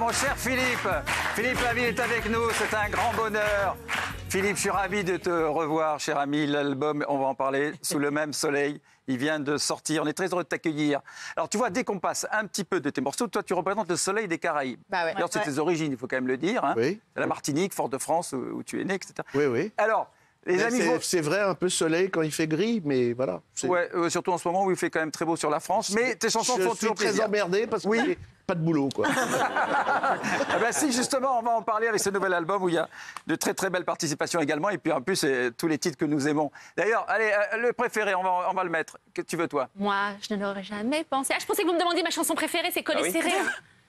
mon cher Philippe. Philippe Laville est avec nous, c'est un grand bonheur. Philippe, je suis ravi de te revoir, cher ami. L'album, on va en parler, Sous le même soleil. Il vient de sortir, on est très heureux de t'accueillir. Alors tu vois, dès qu'on passe un petit peu de tes morceaux, toi tu représentes le soleil des Caraïbes. Bah ouais. D'ailleurs, c'est tes origines, il faut quand même le dire. Hein. Oui. La Martinique, Fort-de-France, où tu es né, etc. Oui, oui. Alors, les amis... C'est vrai, un peu soleil quand il fait gris, mais voilà. Ouais, surtout en ce moment où il fait quand même très beau sur la France. Mais tes chansons font toujours Je suis très plaisir. emmerdé parce que j'ai pas de boulot, quoi. Ah ben si, justement, on va en parler avec ce nouvel album où il y a de très très belles participations également. Et puis en plus, tous les titres que nous aimons. D'ailleurs, allez, le préféré, on va le mettre. Que tu veux, toi? Moi, je ne l'aurais jamais pensé. Ah, je pensais que vous me demandiez ma chanson préférée, c'est Collet serré.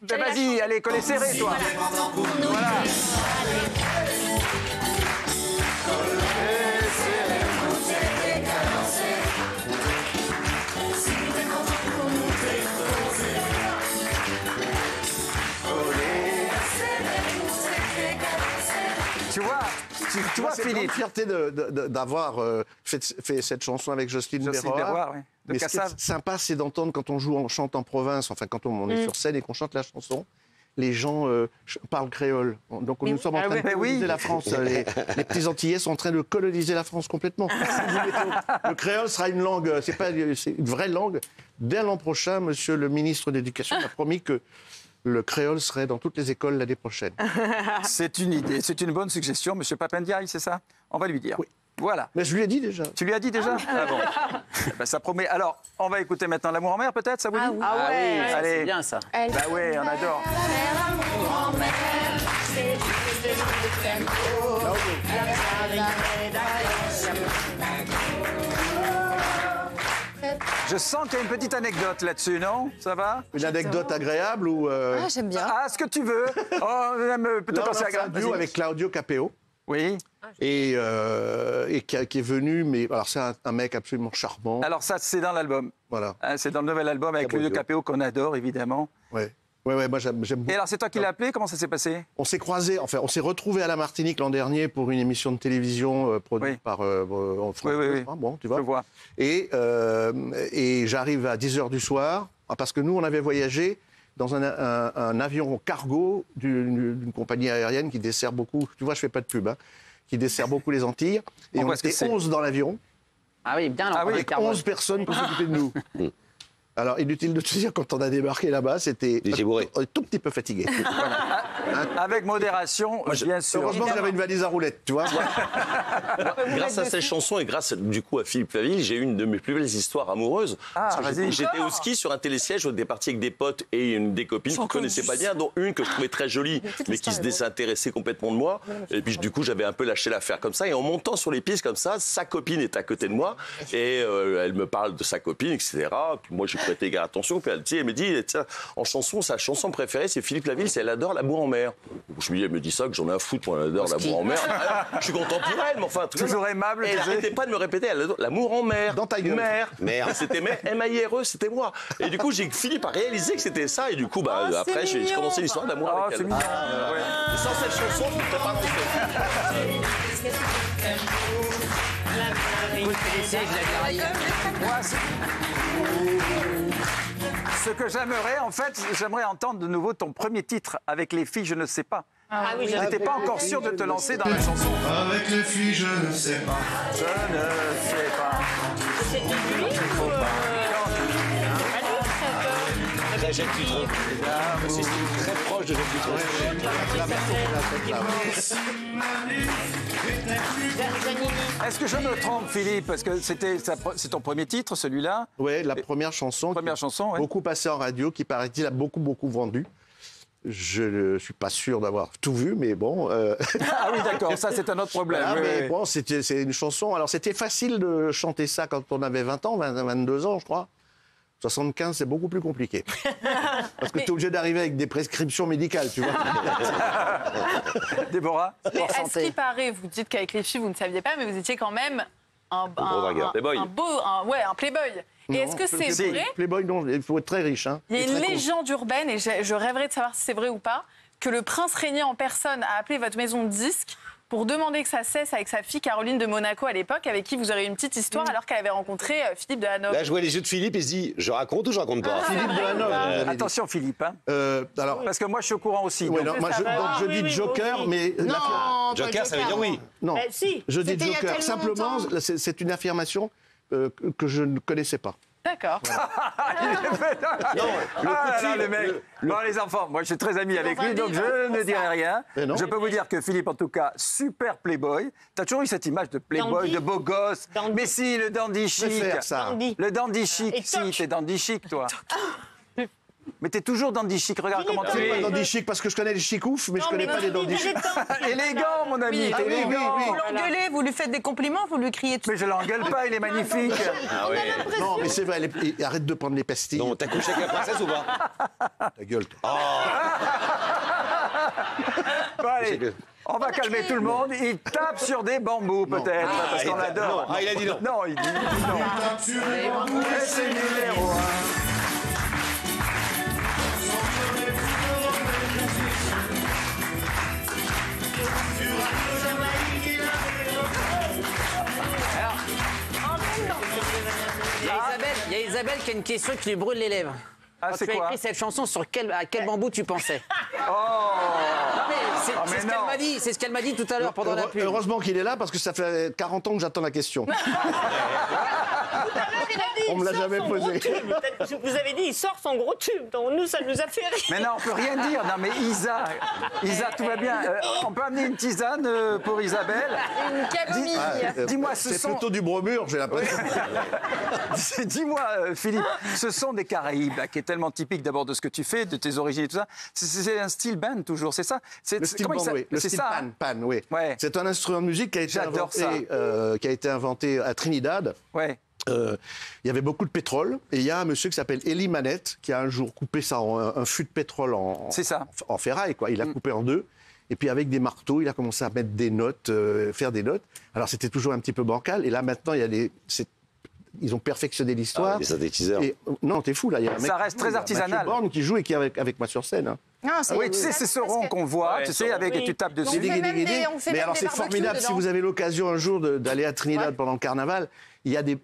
Ben, vas-y, allez, Collet serré, toi. Voilà. Tu vois, C'est une Philippe. fierté d'avoir fait cette chanson avec Jocelyne Berroir. Oui. De Mais ce qui Cassav. est sympa, c'est d'entendre quand on chante en province, enfin quand on est sur scène et qu'on chante la chanson, les gens parlent créole. Donc nous sommes en train de coloniser la France. Les petits Antillais sont en train de coloniser la France complètement. Le créole sera une langue, c'est une vraie langue. Dès l'an prochain, monsieur le ministre de l'Éducation a promis que le créole serait dans toutes les écoles l'année prochaine. C'est une idée, c'est une bonne suggestion. Monsieur Papendiaï, c'est ça? On va lui dire. Oui. Voilà. Mais je lui ai dit déjà. Tu lui as dit déjà? Ah bon. Ben, ça promet. Alors, on va écouter maintenant L'amour en mer, peut-être, ça vous dit? Ah ouais, Allez. c'est bien ça. Bah ouais, on adore. Je sens qu'il y a une petite anecdote là-dessus, non? Ça va? Une anecdote agréable ou... Ah, j'aime bien. Ah, ce que tu veux. Oh, même plutôt quand c'est c'est un agréable. duo Vas-y. avec Claudio Capeo. Oui. Et qui est venu, mais alors c'est un mec absolument charmant. Alors ça, c'est dans l'album. Voilà. Hein, c'est dans le nouvel album avec Très beau Claudio duo. Capéo qu'on adore, évidemment. Ouais, moi j'aime beaucoup. Et alors, c'est toi qui l'as appelé? Comment ça s'est passé? On s'est croisés, enfin on s'est retrouvés à la Martinique l'an dernier pour une émission de télévision produite Oui. par France. Oui. Bon, tu vois. Je vois. Et j'arrive à 10h du soir, parce que nous on avait voyagé dans un avion cargo d'une compagnie aérienne qui dessert beaucoup, tu vois je fais pas de pub, hein, qui dessert beaucoup les Antilles. Et on voit ce que était c'est. 11 dans l'avion, Ah oui, bien avec 11 personnes pour s'occuper de nous. Alors, inutile de te dire, quand on a débarqué là-bas, c'était un tout petit peu fatigué. Avec modération, bien sûr. Heureusement que j'avais une valise à roulettes, tu vois. Grâce à cette chanson et grâce du coup à Philippe Laville, j'ai eu une de mes plus belles histoires amoureuses. Ah, Parce que vas-y. j'étais au ski sur un télésiège, j'étais parti avec des potes et des copines que je ne connaissais pas bien, dont une que je trouvais très jolie, mais qui se désintéressait complètement de moi. Et puis du coup, j'avais un peu lâché l'affaire comme ça. Et en montant sur les pistes comme ça, sa copine est à côté de moi et elle me parle de sa copine, etc. Puis moi, j'ai prêté égard attention. Puis elle me dit, tiens, en chanson, sa chanson préférée, c'est Philippe Laville, c'est Elle adore l'amour en mer. Je me dis, elle me dit ça, que j'en ai à foutre, moi, elle adore l'amour en mer. Je suis content pour elle, mais enfin... Toujours aimable. Et elle n'arrêtait pas de me répéter, elle adore l'amour en mer. Dans ta gueule. Mer. C'était M-A-I-R-E, c'était moi. Et du coup, j'ai fini par réaliser que c'était ça. Et du coup, après, j'ai commencé l'histoire d'amour Oh, avec c'est elle. mignon. Ouais. Et sans cette chanson, je ne serais pas rentré. Moi, ce que j'aimerais, en fait, j'aimerais entendre de nouveau ton premier titre avec les filles, je ne sais pas. Ah oui, Je n'étais pas encore sûr de te lancer dans la chanson. Avec les filles, je ne sais pas. Je ne sais pas. Très Jacques Dutronc. C'est très proche de Jacques Dutronc. Est-ce que je me trompe, Philippe? Parce que c'est ton premier titre, celui-là. Ouais, la première chanson. Première chanson, ouais. Beaucoup passée en radio, qui paraît-il a beaucoup vendu. Je ne suis pas sûr d'avoir tout vu, mais bon. Ah oui, d'accord, ça c'est un autre problème. Voilà, oui, mais oui. bon, c'est une chanson. Alors, c'était facile de chanter ça quand on avait 20 ans, 22 ans, je crois. 75, c'est beaucoup plus compliqué. Parce que tu es obligé d'arriver avec des prescriptions médicales, tu vois. Déborah? Mais à ce qui paraît, vous dites qu'avec les filles, vous ne saviez pas, mais vous étiez quand même un playboy. Et est-ce que c'est vrai? Playboy, non, il faut être très riche. Hein. Il y a Et une très con. légende urbaine, et je rêverais de savoir si c'est vrai ou pas, que le prince régné en personne a appelé votre maison de disques pour demander que ça cesse avec sa fille Caroline de Monaco à l'époque, avec qui vous aurez eu une petite histoire alors qu'elle avait rencontré Philippe de Hanovre. Là, je vois les yeux de Philippe et se dit, je raconte ou je raconte pas? Philippe de Hanovre. Attention Philippe, hein. Alors, Parce que moi je suis au courant aussi. ouais, donc- non, moi, je dis Joker, mais... Non, Joker, ça veut dire oui. Non, si. je dis C'était il y a Joker. tellement Simplement, longtemps. c'est une affirmation que je ne connaissais pas. D'accord. Le mec. Bon, les enfants, moi je suis très ami avec lui, donc je ne dirai rien. Mais non. Je peux vous dire que Philippe, en tout cas, super playboy. T'as toujours eu cette image de playboy, Dandy. de beau gosse. Dandy. Mais si, le dandy Je vais chic. faire ça. Dandy. Le dandy chic, Et si, toc. t'es dandy chic, toi. Mais t'es toujours dandy chic, regarde comment C'est tu pas es. dandy chic parce que je connais les chicoufs, mais je connais pas les dandy chic. Élégant, mon ami, t'es élégant. Vous l'engueulez, vous lui faites des compliments, vous lui criez dessus. Mais je l'engueule pas, il est magnifique. Ah ouais. Non, mais c'est vrai, arrête de prendre les pastilles. Non, t'as couché avec la princesse ou pas? Ta gueule, toi. Bon, allez, on va calmer tout le monde. Il tape sur des bambous, peut-être, parce qu'on adore. Ah, il a dit non. Non, il dit non. Tape sur les bambous Et c'est numéro 1. Il y a Isabelle qui a une question qui lui brûle les lèvres. Ah, Quand c'est tu as quoi? écrit cette chanson, à quel bambou tu pensais? Oh. Non, mais c'est Ah, mais c'est ce non. qu'elle m'a dit. C'est ce qu'elle m'a dit tout à l'heure pendant la pub. Heureusement qu'il est là parce que ça fait 40 ans que j'attends la question. On me l'a jamais posé. Vous avez dit, il sort son gros tube. Donc nous, ça nous a fait rire. Mais non, on peut rien dire. Non, mais Isa, tout va bien. On peut amener une tisane pour Isabelle. Une camomille. Dis-moi, ce C'est sont... plutôt du bromure, j'ai l'impression. Dis-moi, Philippe, ce sont des Caraïbes là, qui est tellement typique d'abord de ce que tu fais, de tes origines et tout ça. C'est un style band toujours, c'est ça? Le style comment band, oui. Le c'est style ça, pan, hein? pan, oui. Ouais. C'est un instrument de musique J'adore qui a été inventé à Trinidad. Ouais. Il y avait beaucoup de pétrole et il y a un monsieur qui s'appelle Elie Manette qui a un jour coupé ça un fût de pétrole C'est ça. en ferraille, quoi. Il a coupé en deux. Et puis avec des marteaux, il a commencé à mettre des notes, faire des notes. Alors c'était toujours un petit peu bancal. Et là maintenant, ils ont perfectionné l'histoire. Ah, des synthétiseurs. Et, non, t'es fou là. Il y a un mec Ça reste qui joue, très il y a artisanal. Mathieu Borne qui joue et qui est avec moi sur scène. Hein. Oui, tu sais, c'est ce rond qu'on voit, tu sais, avec tu tapes dessus. fait même des- on fait Mais même alors des c'est barbecues formidable si dedans. vous avez l'occasion un jour d'aller à Trinidad pendant le carnaval. Il y a des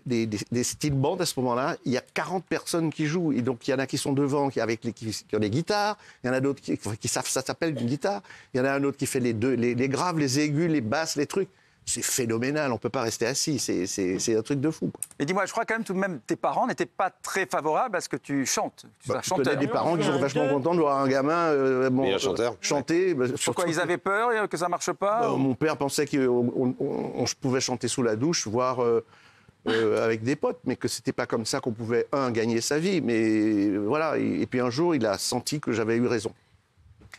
style bands à ce moment-là. Il y a 40 personnes qui jouent. Et donc il y en a qui sont devant, qui ont des guitares. Il y en a d'autres qui savent, ça s'appelle une guitare. Il y en a un autre qui fait les deux, les graves, les aigus, les basses, les trucs. C'est phénoménal. On peut pas rester assis. C'est un truc de fou, quoi. Et dis-moi, je crois quand même tout de même tes parents n'étaient pas très favorables à ce que tu chantes. Tu sois Je connais chanteur. des parents qui sont vachement contents de voir un gamin Meilleur chanteur. chanter. Pourquoi ils avaient peur que ça marche pas? Mon père pensait qu'on pouvait chanter sous la douche, voire avec des potes, mais que c'était pas comme ça qu'on pouvait, gagner sa vie. Mais voilà, et puis un jour, il a senti que j'avais eu raison.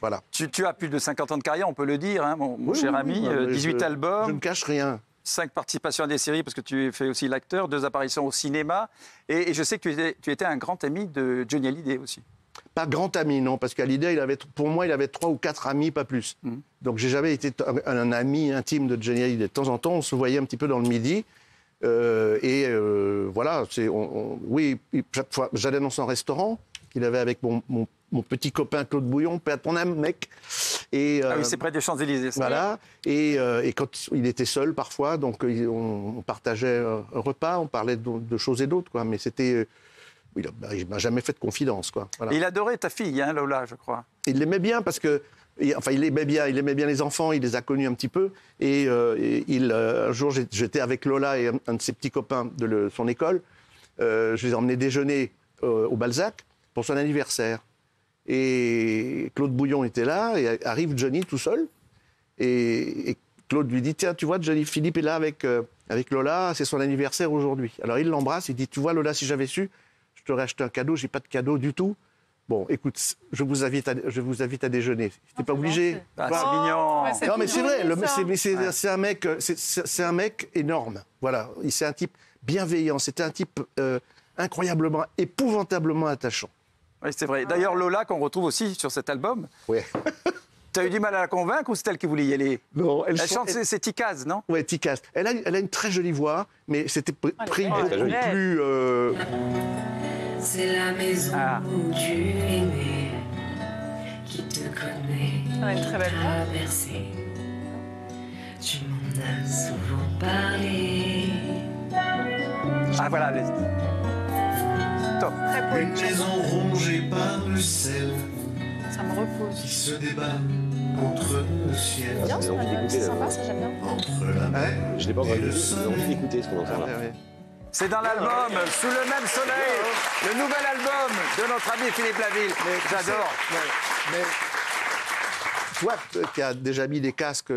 Voilà. Tu as plus de 50 ans de carrière, on peut le dire, hein, mon Oui, cher oui, ami. oui, mais 18 je albums, ne cache rien. 5 participations à des séries, parce que tu fais aussi l'acteur, 2 apparitions au cinéma. Et je sais que tu étais un grand ami de Johnny Hallyday aussi. Pas grand ami, non, parce qu'Hallyday, pour moi, il avait 3 ou 4 amis, pas plus. Donc, j'ai jamais été un ami intime de Johnny Hallyday. De temps en temps, on se voyait un petit peu dans le midi. Voilà, oui, chaque fois, j'allais dans son restaurant qu'il avait avec mon petit copain Claude Bouillon, père de ton âme, mec. Et, Ah oui, c'est près des Champs-Élysées. ça. voilà. Et quand il était seul parfois, donc on partageait un repas, on parlait de choses et d'autres, quoi. Mais c'était, il m'a jamais fait de confidence, quoi. Voilà. Et il adorait ta fille, hein, Lola, je crois. Il l'aimait bien parce que, enfin, il aimait bien les enfants, il les a connus un petit peu. Et un jour, j'étais avec Lola et un de ses petits copains de son école. Je les ai emmenés déjeuner au Balzac pour son anniversaire. Et Claude Bouillon était là, et arrive Johnny tout seul. Et Claude lui dit, tiens, tu vois, Johnny Philippe est là avec Lola, c'est son anniversaire aujourd'hui. Alors il l'embrasse, il dit, tu vois, Lola, si j'avais su, je t'aurais acheté un cadeau, j'ai pas de cadeau du tout. Bon, écoute, je vous invite à déjeuner. T'es pas obligé. Ah, Voilà. c'est mignon. Ouais, c'est Non, mais c'est vrai, ça. c'est un mec énorme. Voilà, c'est un type bienveillant, c'était un type incroyablement, épouvantablement attachant. Oui, c'est vrai. D'ailleurs, Lola, qu'on retrouve aussi sur cet album, Ouais. tu as eu du mal à la convaincre ou c'est elle qui voulait y aller? Non, Elle chante, c'est Ticaz, non? Ouais, Ticaz. Elle a une très jolie voix, mais c'était pris beaucoup très plus. C'est la maison où tu es né, qui te connaît, Elle a une très belle voix. traversé Tu m'en as souvent parlé. Ah voilà, les... Top. Une maison rongée par le sel Ça me repose. qui se débat contre le ciel. J'ai envie d'écouter. Sympa, ça j'aime bien. Entre la mer Je l'ai pas encore et le écouté, j'ai envie soleil. d'écouter ce qu'on entend là. C'est dans l'album Sous le même soleil, le nouvel album de notre ami Philippe Laville. J'adore. Mais toi, qui as déjà mis des casques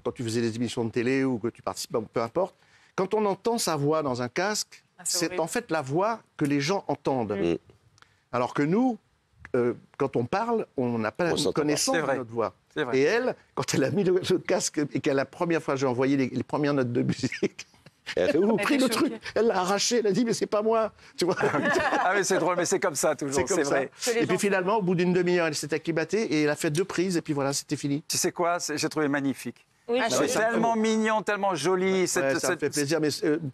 quand tu faisais des émissions de télé ou que tu participes, peu importe, quand on entend sa voix dans un casque, c'est c'est horrible. en fait la voix que les gens entendent. Alors que nous, quand on parle, on n'a pas On s'entend connaissance pas. C'est de vrai. notre voix. C'est vrai. Et elle, quand elle a mis le casque et qu'elle la première fois j'ai envoyé les premières notes de musique, Elle a fait ouh. elle a pris le truc, elle l'a arraché, elle a dit mais c'est pas moi, tu vois. Ah mais c'est drôle, mais c'est comme ça toujours, C'est comme c'est ça. vrai. Et puis finalement, au bout d'une demi-heure, elle s'est acclimatée et elle a fait 2 prises et puis voilà, c'était fini. Tu sais quoi, j'ai trouvé magnifique. Oui, Ah, C'est tellement mignon, tellement joli. Ouais, ça me fait plaisir, mais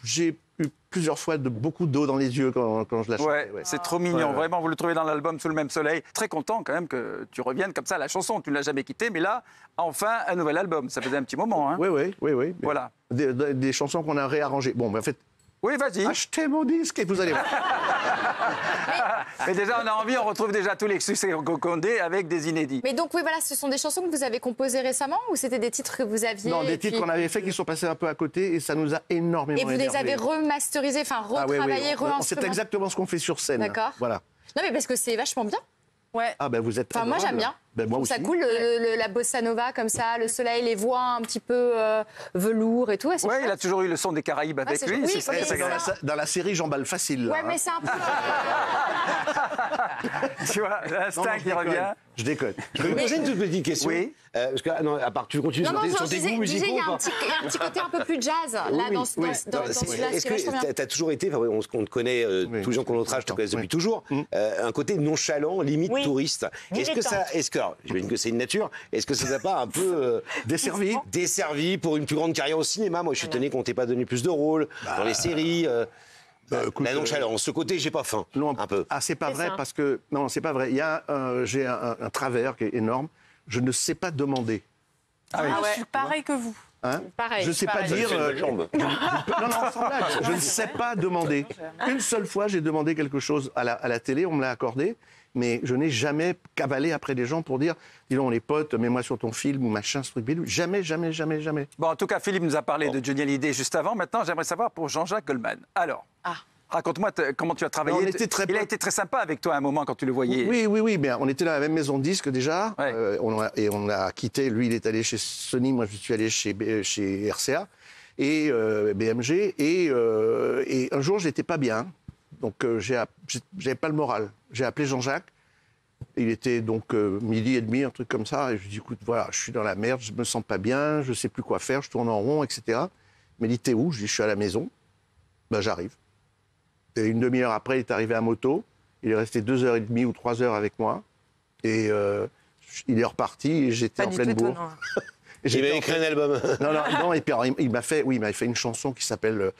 j'ai eu plusieurs fois beaucoup d'eau dans les yeux quand je la chantais. Ouais, ouais. c'est trop mignon. Ouais. Vraiment, vous le trouvez dans l'album Sous le même soleil. Très content quand même que tu reviennes comme ça à la chanson. Tu ne l'as jamais quittée, mais là, enfin, un nouvel album. Ça faisait un petit moment. Hein. Oui. Voilà. Des chansons qu'on a réarrangées. Bon, mais en fait, Oui, vas-y. achetez mon disque et vous allez voir. Mais déjà, on a envie, on retrouve déjà tous les succès Condé avec des inédits. Mais donc, oui, voilà, ce sont des chansons que vous avez composées récemment ou c'était des titres que vous aviez Non, et des titres puis- qu'on avait fait qui sont passés un peu à côté et ça nous a énormément Et vous les énervés. avez remasterisés, enfin Ah oui, retravaillés, c'est re-instrumentés. exactement ce qu'on fait sur scène. D'accord. Voilà. Non, mais parce que c'est vachement bien. Ouais. Ah ben vous êtes Enfin, moi, adorable. j'aime bien. Ben, moi Je aussi. trouve ça cool, la bossa nova comme ça, le soleil, les voix un petit peu velours et tout. c'est Oui, il a chouette. toujours eu le son des Caraïbes avec c'est lui. chouette. c'est Oui, ça, oui, c'est c'est Dans ça. dans la série J'emballe facile. Là, Ouais, hein. mais c'est un peu. Tu vois, Non, l'instinct je qui revient. Je déconne. Je peux vous poser une toute petite question. Oui. Parce que, non, à part tu continues Non, non, sur je tes disais, goûts musicaux il y a ou un pas petit côté un peu plus jazz, là, Oui, dans oui. celui-là, Est-ce c'est vachement bien. que tu as toujours été, enfin, on te connaît, Oui. tous les gens qu'on notre âge te connaissent depuis toujours, un côté nonchalant, limite Oui. touriste. Est-ce que ça, alors, j'imagine que c'est une nature, est-ce que ça t'a pas un peu desservi pour une plus grande carrière au cinéma? Moi, je suis étonné qu'on t'ait pas donné plus de rôles dans les séries. écoute, La nonchalance, ce côté, j'ai pas faim, Non, un peu. Ah, c'est pas C'est vrai ça. parce que non, c'est pas vrai. Il y a j'ai un travers qui est énorme. Je ne sais pas demander. Ah oui. Ah, je suis pareil que vous. Hein Pareil. Je sais pas pareil. dire. Fait une belle jambe. Non, sans blague. Je ne sais pas demander. Une seule fois, j'ai demandé quelque chose à la télé, on me l'a accordé, mais je n'ai jamais cavalé après des gens pour dire, dis donc, les potes, mets-moi sur ton film ou machin, ce truc bidou. Jamais. Bon, en tout cas, Philippe nous a parlé de Johnny Hallyday juste avant. Maintenant, j'aimerais savoir pour Jean-Jacques Goldman. Alors, raconte-moi comment tu as travaillé. On était très Il a potes. été très sympa avec toi à un moment quand tu le voyais. Oui, bien, on était dans la même maison de disques déjà, Ouais. on a quitté, lui il est allé chez Sony, moi je suis allé chez RCA et BMG, et un jour j'étais pas bien, donc j'avais pas le moral. J'ai appelé Jean-Jacques, il était donc 12h30, un truc comme ça, et je lui ai dit écoute, voilà, je suis dans la merde, je me sens pas bien, je sais plus quoi faire, je tourne en rond, etc. Il m'a dit t'es où? Je lui ai dit je suis à la maison. Ben j'arrive. Et une demi-heure après, il est arrivé à moto. Il est resté 2h30 ou 3 heures avec moi. Et il est reparti et j'étais Pas en du pleine tout bourre. étonnant. Et Il j'étais m'a en écrit un album. non, et puis alors, il m'avait fait une chanson qui s'appelle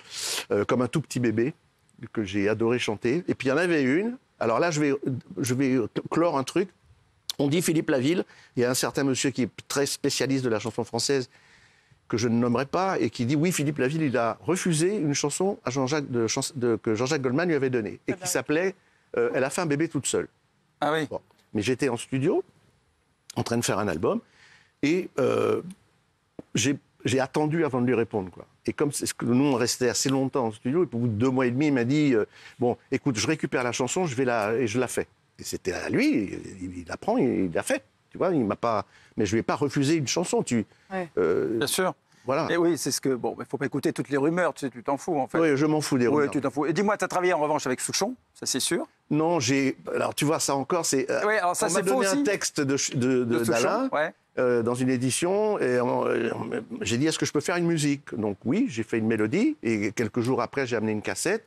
Comme un tout petit bébé, que j'ai adoré chanter. Et puis il y en avait une. Alors là, je vais clore un truc. On dit Philippe Laville. Il y a un certain monsieur qui est très spécialiste de la chanson française, que je ne nommerai pas, et qui dit oui, Philippe Laville, il a refusé une chanson à que Jean-Jacques Goldman lui avait donnée, et qui s'appelait Elle a fait un bébé toute seule. Ah oui. Bon. Mais j'étais en studio, en train de faire un album, et j'ai attendu avant de lui répondre, quoi. Et comme nous, on restait assez longtemps en studio, et au bout de 2 mois et demi, il m'a dit bon, écoute, je récupère la chanson, et je la fais. Et c'était à lui, il la prend, il l'a fait. Tu vois, il m'a pas. Mais je lui ai pas refusé une chanson. Bien sûr. Voilà. Et oui, c'est ce que. Bon, il ne faut pas écouter toutes les rumeurs, tu sais, tu t'en fous en fait. Oui, je m'en fous des Oui, rumeurs. tu t'en fous. Et dis-moi, tu as travaillé en revanche avec Souchon, ça c'est sûr. Non, alors tu vois, ça encore, c'est. Oui, alors ça on m'a c'est faux donné aussi. un texte De d'Alain Souchon, ouais. dans une édition, et j'ai dit est-ce que je peux faire une musique? Donc oui, j'ai fait une mélodie, et quelques jours après, j'ai amené une cassette.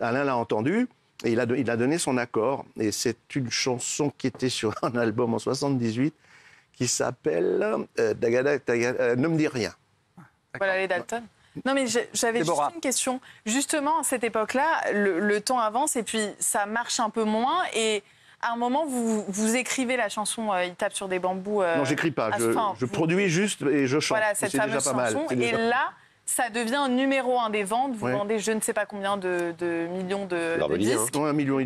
Alain l'a entendue, et il a donné son accord. Et c'est une chanson qui était sur un album en 78 qui s'appelle Ne me dis rien. Voilà les Dalton. Non, mais j'avais juste Déborah. une question. Justement, à cette époque-là, le temps avance et puis ça marche un peu moins. Et à un moment, vous écrivez la chanson Il tape sur des bambous. Non, j'écris pas. Je produis juste et je chante. Voilà, cette c'est fameuse déjà pas chanson. mal. Et là, ça devient numéro 1 des ventes. Vous Ouais. vendez je ne sais pas combien de millions de disques. 1,5 million.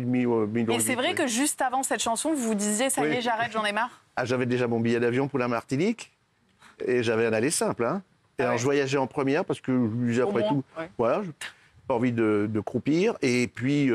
Et c'est vrai oui. que juste avant cette chanson, vous vous disiez ça y est, Oui. j'arrête, j'en ai marre. Ah, j'avais déjà mon billet d'avion pour la Martinique et j'avais un aller simple. Hein. Et alors, je voyageais en première parce que je me disais après tout, voilà, j'ai pas envie de croupir. Et puis,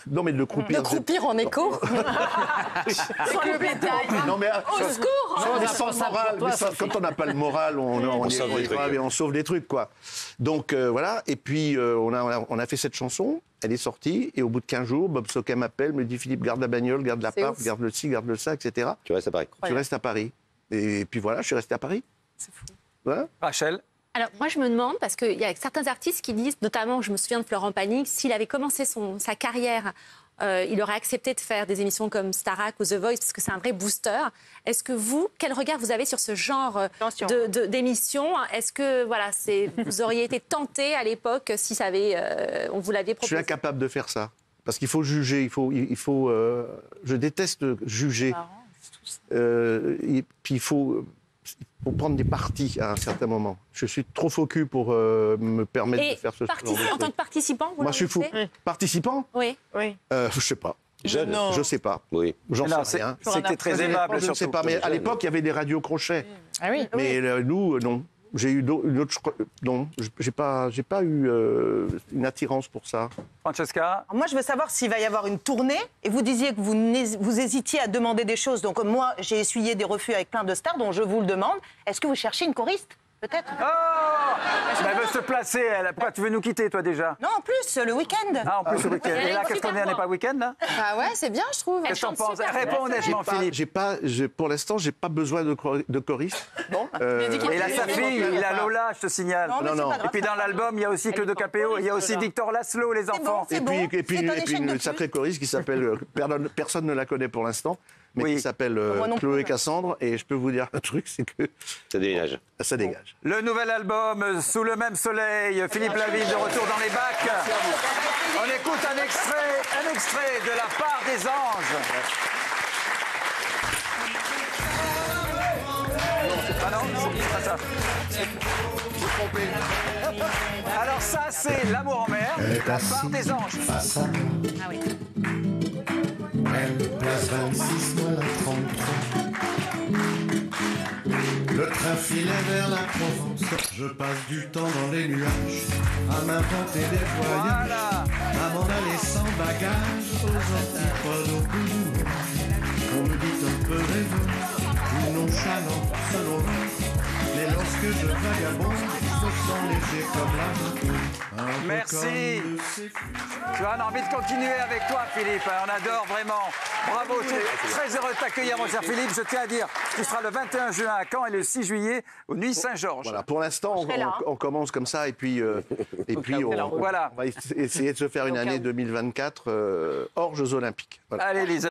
non, mais de croupir. De croupir en écho. Sans le bétail. Non, mais, Au secours. non, mais sans moral, quand on n'a pas le moral, on sauve des trucs. et on sauve des trucs, quoi. Donc, voilà. Et puis, on a fait cette chanson. Elle est sortie. Et au bout de 15 jours, Bob Soquet m'appelle, me dit Philippe, garde la bagnole, garde l'appart, garde le ci, garde le ça, etc. Tu restes à Paris. Tu restes à Paris. Et puis voilà, je suis resté à Paris. C'est fou. Voilà. Rachel. Alors, moi, je me demande, parce qu'il y a certains artistes qui disent, notamment, je me souviens de Florent Pagny, s'il avait commencé sa carrière, il aurait accepté de faire des émissions comme Starac ou The Voice, parce que c'est un vrai booster. Est-ce que vous, quel regard vous avez sur ce genre d'émission? Est-ce que, voilà, vous auriez été tenté à l'époque si on vous l'avait proposé? Je suis incapable de faire ça. Parce qu'il faut juger, je déteste juger. Et puis il faut prendre des partis à un certain moment. Je suis trop faux cul pour me permettre de faire ce genre de en tant que participant, vous Moi, je suis fou. Participant? Oui. Je sais pas. Je sais pas. Oui. J'en sais rien. C'était très aimable, Je ne sais pas. Mais à l'époque, il y avait des radios crochets. Ah oui. Mais nous, non. J'ai eu une autre. Non, j'ai pas eu une attirance pour ça. Francesca. Alors moi, je veux savoir s'il va y avoir une tournée. Et vous disiez que vous hésitiez à demander des choses. Donc moi, j'ai essuyé des refus avec plein de stars, dont je vous le demande. Est-ce que vous cherchez une choriste? Peut-être. Oh, elle veut se placer, elle. Pourquoi tu veux nous quitter, toi, déjà? Non, en plus, le week-end. Ah, en plus, le week-end. Et là, qu'est-ce qu'on est? On n'est pas week-end, là? Ah ouais, c'est bien, je trouve. Qu'est-ce que t'en penses? Réponds honnêtement, Philippe. Pour l'instant, j'ai pas besoin de choriste. Bon. Il a sa fille, il a Lola, je te signale. Non. Et puis dans l'album, il y a aussi Claude Capéo, il y a aussi Victor Laszlo, les enfants. Et puis une sacrée choriste qui s'appelle, personne ne la connaît pour l'instant, mais qui s'appelle Chloé Cassandre. Et je peux vous dire un truc, c'est que Ça dégage. ça dégage. Le nouvel album, Sous le même soleil, Philippe Laville de retour dans les bacs. On écoute un extrait de La part des anges. Ah non, c'est pas ça. Alors ça, c'est L'amour en mer, La part des anges. Face à moi. Ah oui. Elle place 26, moi la 33. Le train filait vers la Provence. Je passe du temps dans les nuages à m'inventer des voyages, à m'en aller sans bagage aux antipodes au bout du monde. On me dit un peu rêveux ou nonchalant selon moi. Mais lorsque je vagabonde, je me sens léger comme la mer. Merci. Tu as envie de continuer avec toi, Philippe. On adore vraiment. Bravo. Je suis très heureux de t'accueillir, mon cher Philippe. Je tiens à dire, tu seras le 21 juin à Caen et le 6 juillet aux Nuits Saint-Georges. Voilà, pour l'instant, on commence comme ça et puis on va essayer de se faire une année 2024 hors Jeux Olympiques. Voilà. Allez, Lisa.